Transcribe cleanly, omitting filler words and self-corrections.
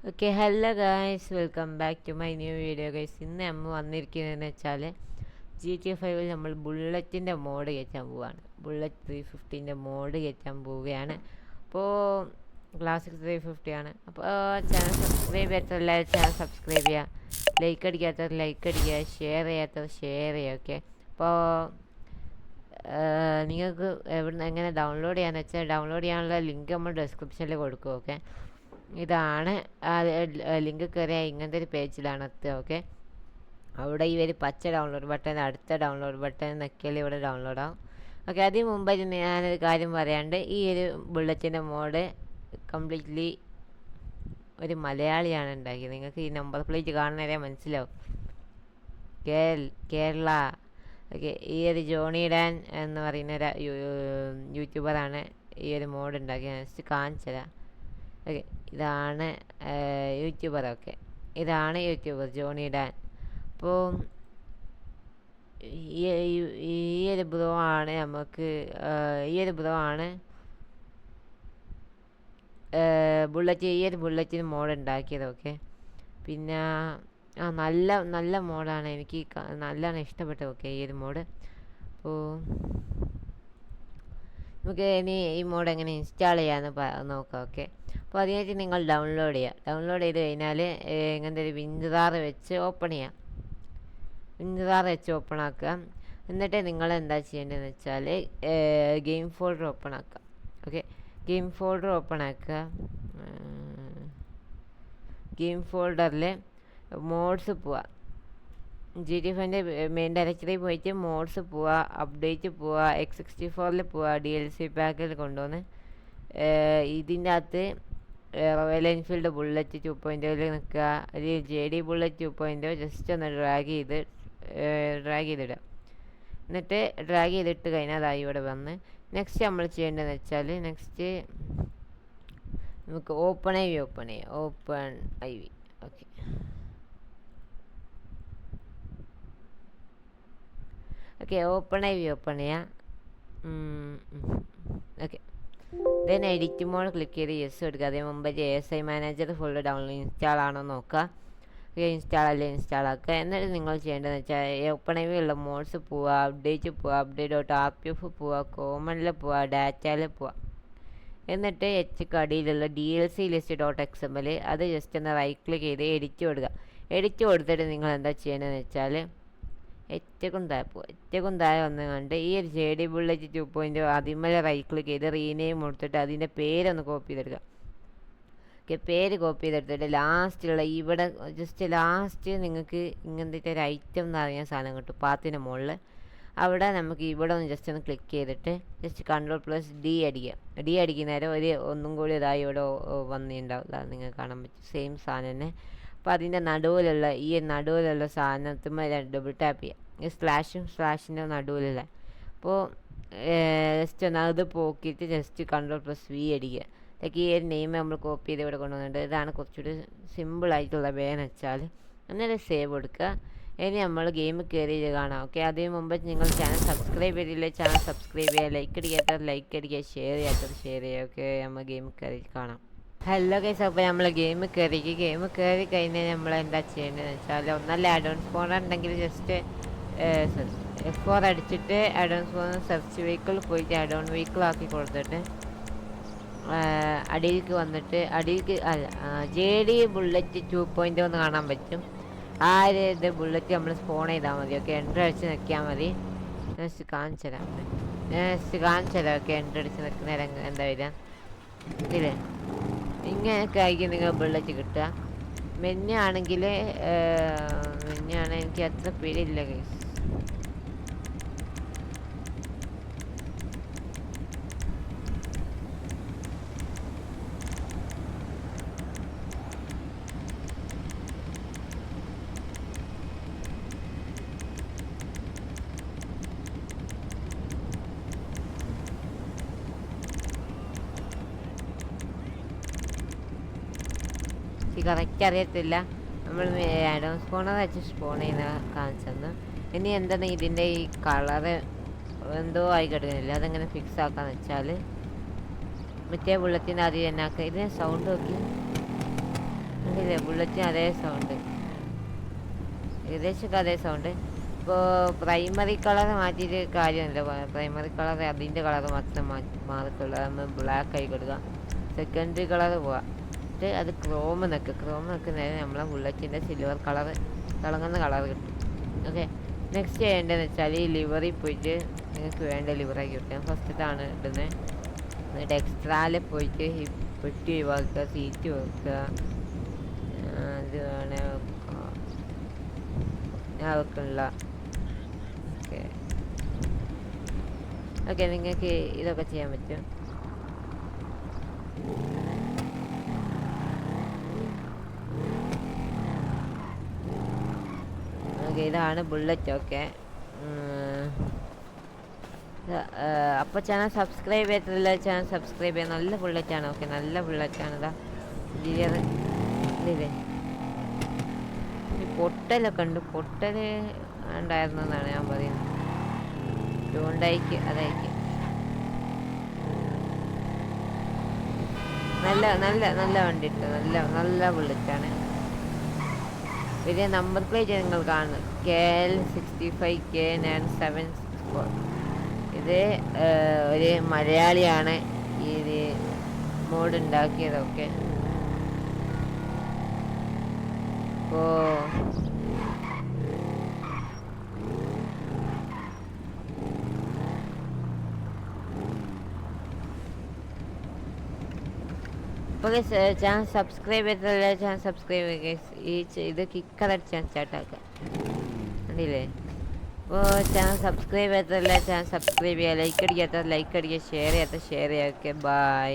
Okay, hello guys, welcome back to my new video guys. ഇന്ന് നമ്മൾ വന്നിരിക്കുന്നതെന്ന് വെച്ചാൽ GTA 5 നമ്മൾ ബുള്ളറ്റിൻ്റെ മോഡ് കയറ്റാൻ പോവുകയാണ്. ബുള്ളറ്റ് 350ൻ്റെ മോഡ് കയറ്റാൻ പോവുകയാണ്. അപ്പോൾ ക്ലാസിക് 350 ആണ്. അപ്പോൾ ചാനൽ സബ്സ്ക്രൈബ് ചെയ്യാത്ത എല്ലാവരും ചാനൽ സബ്സ്ക്രൈബ് ചെയ്യുക, ലൈക്ക് അടിക്കാത്തവർ ലൈക്ക് അടിക്കുക, ഷെയർ ചെയ്യാത്തവർ ഷെയർ ചെയ്യുക. ഓക്കെ, അപ്പോൾ നിങ്ങൾക്ക് എവിടുന്ന് എങ്ങനെ ഡൗൺലോഡ് ചെയ്യാന്ന് വെച്ചാൽ ഡൗൺലോഡ് ചെയ്യാനുള്ള ലിങ്ക് നമ്മൾ ഡിസ്ക്രിപ്ഷനിൽ കൊടുക്കും. ഓക്കെ, ഇതാണ് ലിങ്ക് കയറിയാൽ ഇങ്ങനത്തെ ഒരു പേജിലാണ് എത്തുക. ഓക്കെ, അവിടെ ഈ ഒരു പച്ച ഡൗൺലോഡ് ബട്ടൺ, അടുത്ത ഡൗൺലോഡ് ബട്ടൺ നക്കിയാൽ ഇവിടെ ഡൗൺലോഡ് ആവും. ഓക്കെ, അതിന് മുമ്പായിട്ട് ഞാനൊരു കാര്യം പറയാണ്ട്, ഈ ഒരു ബുള്ളറ്റിൻ്റെ മോഡ് കംപ്ലീറ്റ്ലി ഒരു മലയാളിയാണ് ഉണ്ടാക്കിയത്. നിങ്ങൾക്ക് ഈ നമ്പർ പ്ലേറ്റ് കാണുന്നവരെ മനസ്സിലാവും. കേരള. ഓക്കെ, ഈ ഒരു ജോണി ഡാൻ എന്ന് പറയുന്ന ഒരു യൂട്യൂബറാണ് ഈ ഒരു മോഡ് ഉണ്ടാക്കിയത്. ജസ്റ്റ് കാണിച്ചു തരാം. ഓക്കെ, ഇതാണ് യൂട്യൂബർ. ഓക്കെ, ഇതാണ് യൂട്യൂബർ ജോണി ഡാൻ. അപ്പോൾ ഈ ഒരു ബ്രോ ആണ് നമുക്ക് ഈ ഒരു ബ്രോ ആണ് ഈ ഒരു ബുള്ളറ്റിന് മോഡ് ഉണ്ടാക്കിയത്. ഓക്കെ, പിന്നെ നല്ല നല്ല മോഡാണ്, എനിക്ക് നല്ലോണം ഇഷ്ടപ്പെട്ടു. ഓക്കെ, ഈ ഒരു മോഡ്. അപ്പോൾ നമുക്ക് ഇനി ഈ മോഡ് എങ്ങനെ ഇൻസ്റ്റാൾ ചെയ്യാമെന്ന് നോക്കാം. ഓക്കെ, അപ്പോൾ അതിനായിട്ട് നിങ്ങൾ ഡൗൺലോഡ് ചെയ്ത് കഴിഞ്ഞാൽ ഇങ്ങനത്തെ ഒരു വിൻഡാർ വെച്ച് ഓപ്പൺ ചെയ്യാം. വിൻഡാർ വെച്ച് ഓപ്പൺ ആക്കുക. എന്നിട്ട് നിങ്ങൾ എന്താ ചെയ്യേണ്ടതെന്ന് വെച്ചാൽ ഗെയിം ഫോൾഡർ ഓപ്പൺ ആക്കുക. ഓക്കെ, ഗെയിം ഫോൾഡർ ഓപ്പൺ ആക്കുക. ഗെയിം ഫോൾഡറിൽ മോഡ്സ് പോവുക. GTA 5 മെയിൻ ഡയറക്ടറി പോയിട്ട് മോഡ്സ് പോവുക, അപ്ഡേറ്റ് പോവുക, X64 പോവുക, DLC പാക്കിൽ കൊണ്ടുവന്ന് ഇതിൻ്റെ അകത്ത് റോയൽ എൻഫീൽഡ് ബുള്ളറ്റ് 2.0 നിൽക്കുക. ഒരു JD ബുള്ളറ്റ് 2.0 ജസ്റ്റ് ഒന്ന് ഡ്രാഗ് ചെയ്തിടുക. എന്നിട്ട് ഡ്രാഗ് ചെയ്തിട്ട് കഴിഞ്ഞാൽ അതായി ഇവിടെ വന്ന് നെക്സ്റ്റ് നമ്മൾ ചെയ്യേണ്ടതെന്ന് വെച്ചാൽ നെക്സ്റ്റ് നമുക്ക് open I V okay, open ചെയ്യാം. Okay, then edit mode click ചെയ്ത് യെസ് എടുക്കുക. അതേ മുമ്പ് ASI manager full download install ആണോ നോക്കുക. ഇൻസ്റ്റാൾ ആക്കുക. എന്നിട്ട് നിങ്ങൾ ചെയ്യേണ്ടതെന്ന് വെച്ചാൽ ഓപ്പൺ ഉള്ള മോഡ്സ് പോവുക, update.rpf പോവുക, കോമണിൽ പോവുക, ഡാറ്റയിൽ പോവുക. എന്നിട്ട് കടിയിലുള്ള DLC list.xml അത് ജസ്റ്റ് ഒന്ന് റൈറ്റ് ക്ലിക്ക് ചെയ്ത് എഡിറ്റ് കൊടുത്തിട്ട് നിങ്ങൾ എന്താ ചെയ്യേണ്ടതെന്ന് വെച്ചാൽ ഏറ്റവും താഴെ വന്ന് കണ്ട് ഈ ഒരു JD ബുള്ളറ്റ് 2.0 അതിന്മേലെ റൈറ്റ് ക്ലിക്ക് ചെയ്ത് റീനെയിം കൊടുത്തിട്ട് അതിൻ്റെ പേരൊന്ന് കോപ്പി ചെയ്തെടുക്കുക. ഓക്കെ, പേര് കോപ്പി ചെയ്തെടുത്തിട്ട് ലാസ്റ്റിലുള്ള ഇവിടെ ജസ്റ്റ് ലാസ്റ്റ് നിങ്ങൾക്ക് ഇങ്ങനത്തെ ഒരു ഐറ്റം എന്ന് പറയുന്ന സാധനം കിട്ടും പാത്തിൻ്റെ മുകളിൽ. അവിടെ നമുക്ക് ഇവിടെ ഒന്ന് ജസ്റ്റ് ഒന്ന് ക്ലിക്ക് ചെയ്തിട്ട് ജസ്റ്റ് Ctrl+D അടിക്കുക. D അടിക്കുന്നേരം ഒന്നും കൂടി ഇതായി ഇവിടെ വന്നിട്ടുണ്ടാവും. അത് നിങ്ങൾക്ക് കാണാൻ പറ്റും, സെയിം സാധനം തന്നെ. അപ്പോൾ അതിൻ്റെ നടുവിലുള്ള സാധനത്തുമ്പോൾ ഡബിൾ ടാപ്പ് ചെയ്യുക. ഈ സ്ലാഷിൻ്റെ നടുവിലുള്ള. അപ്പോൾ ജസ്റ്റ് ഒന്ന് അത് പോക്കിയിട്ട് ജസ്റ്റ് Ctrl+V അടിക്കുക. അതൊക്കെ ഈ ഒരു നെയിം നമ്മൾ കോപ്പി ചെയ്ത് ഇവിടെ കൊണ്ടുവന്നിട്ട് ഇതാണ് കുറച്ചുകൂടി സിമ്പിളായിട്ടുള്ള വേന്ന് വെച്ചാൽ. എന്നിട്ട് സേവ് കൊടുക്കുക. ഇനി നമ്മൾ ഗെയിം കയറി കാണാം. ഓക്കെ, അതിന് മുമ്പ് നിങ്ങൾ ചാനൽ സബ്സ്ക്രൈബ് ചെയ്തില്ലേ, ചാനൽ സബ്സ്ക്രൈബ് ചെയ്യുക, ലൈക്ക് അടിക്കാത്തവർ ലൈക്ക് അടിക്കുക, ഷെയർ ചെയ്യാത്തവർ ഷെയർ ചെയ്യുക. ഓക്കെ, നമ്മൾ ഗെയിം കയറി കാണാം. ഹലോ ഗൈസ്, അപ്പോൾ നമ്മൾ ഗെയിം കയറി കഴിഞ്ഞാൽ നമ്മൾ എന്താ ചെയ്യേണ്ടതെന്ന് വെച്ചാൽ ഒന്നല്ല അഡ്വാൻസ് ഫോൺ ഉണ്ടെങ്കിൽ ജസ്റ്റ് F4 അടിച്ചിട്ട് അഡ്വാൻസ് ഫോൺ സെർച്ച് വെഹിക്കിൾ പോയിട്ട് അഡോൺ വെഹിക്കിൾ ആക്കി കൊടുത്തിട്ട് അടിയിലേക്ക് വന്നിട്ട് JD ബുള്ളറ്റ് 2.0 എന്ന് കാണാൻ പറ്റും. ആ ഒരു ബുള്ളറ്റ് നമ്മൾ സ്പോൺ ചെയ്താൽ മതി. ഓക്കെ, എൻ്റർ അടിച്ച് നിൽക്കിയാൽ മതി. നെക്സ്റ്റ് കാണിച്ചു തരാം. ഓക്കെ, എൻ്റർ അടിച്ച് നിൽക്കുന്ന എന്താ വരിക ഇതില്ലേ, ഇങ്ങനെയൊക്കെ ആയിരിക്കും നിങ്ങൾ ബുള്ളറ്റ് കിട്ടുക. മെന്നാണെങ്കിൽ എനിക്ക് അത്ര പേരില്ല ഗൈസ്. കറക്റ്റ് അറിയത്തില്ല. നമ്മൾ അഡോൺസ് ഫോണർ വെച്ച് സ്പോൺ ചെയ്യുന്ന കാണിച്ചെന്ന്. ഇനി എന്താണ് ഇതിൻ്റെ ഈ കളറ് എന്തോ ആയി കിടക്കുന്നില്ല, അതെങ്ങനെ ഫിക്സ് ആക്കാന്ന് വെച്ചാൽ മറ്റേ ബുള്ളറ്റിൻ്റെ ആദ്യം തന്നെ ആക്കുക. ഇതിന് സൗണ്ട് നോക്കി ഇല്ലേ ബുള്ളറ്റിന് അതേ സൗണ്ട്, ഏകദേശമൊക്കെ അതേ സൗണ്ട്. ഇപ്പോൾ പ്രൈമറി കളർ മാറ്റിയിട്ട് കാര്യമല്ല, പ്രൈമറി കളർ അതിൻ്റെ കളർ മാത്രം മാറത്തുള്ളൂ. നമ്മൾ ബ്ലാക്ക് ആയി കൊടുക്കുക, സെക്കൻഡറി കളർ പോവാം, എന്നിട്ട് അത് ക്രോം നിൽക്കുന്നതിന് നമ്മളെ ബുള്ളറ്റിൻ്റെ സിൽവർ കളർ തിളങ്ങുന്ന കളർ കിട്ടും. ഓക്കെ, നെക്സ്റ്റ് ചെയ്യേണ്ടതെന്ന് വെച്ചാൽ ഈ ലിവറിൽ പോയിട്ട് നിങ്ങൾക്ക് വേണ്ട ലിവറാക്കി കിട്ടും. ഫസ്റ്റത്താണ് ഇടുന്നത്. എന്നിട്ട് എക്സ്ട്രായിൽ പോയിട്ട് ഈ പെട്ടി ഒഴിവാക്കുക, സീറ്റ് വെക്കുക, അത് വേണേൽ ഞാൻ വെക്കണില്ല. ഓക്കെ ഓക്കെ, നിങ്ങൾക്ക് ഇതൊക്കെ ചെയ്യാൻ പറ്റും. ഓക്കെ, ഇതാണ് ബുള്ളറ്റ്. ഓക്കെ, അപ്പോൾ ചാനൽ സബ്സ്ക്രൈബ് ചെയ്തിട്ടില്ല, ചാനൽ സബ്സ്ക്രൈബ് ചെയ്യാൻ. നല്ല ബുള്ളറ്റാണ്. ഓക്കെ, നല്ല ബുള്ളറ്റാണ്. ഇതാ ഇന്റീരിയർ ഇല്ലേ, ഈ പൊട്ടലൊക്കെ ഉണ്ട്. പൊട്ടൽ ഉണ്ടായിരുന്നു എന്നാണ് ഞാൻ പറയുന്നത്. ഹ്യുണ്ടായിക്ക് അതായിരിക്കും. നല്ല നല്ല നല്ല വണ്ടി ഇട്ട്, നല്ല ബുള്ളറ്റാണ്. വലിയ നമ്പർ പ്ലേറ്റ് നിങ്ങൾ കാണുന്നത് KL65K974. ഇത് ഒരു മലയാളിയാണ് ഈ മോഡ് ഉണ്ടാക്കിയതൊക്കെ. അപ്പോൾ ചാനൽ സബ്സ്ക്രൈബ് ചെയ്തില്ല, ചാനൽ സബ്സ്ക്രൈബ് ചെയ്യുക. ഇത് കിക്കറടിച്ചാൽ സ്റ്റാർട്ടാക്കുക, കണ്ടില്ലേ? അപ്പോൾ ചാനൽ സബ്സ്ക്രൈബ് ചെയ്തില്ല, ചാനൽ സബ്സ്ക്രൈബ് ചെയ്യുക. ലൈക്ക് അടിക്കാത്ത ലൈക്ക് അടിക്കുക, ഷെയർ ചെയ്യാത്ത ഷെയർ ചെയ്യുക. Okay, by.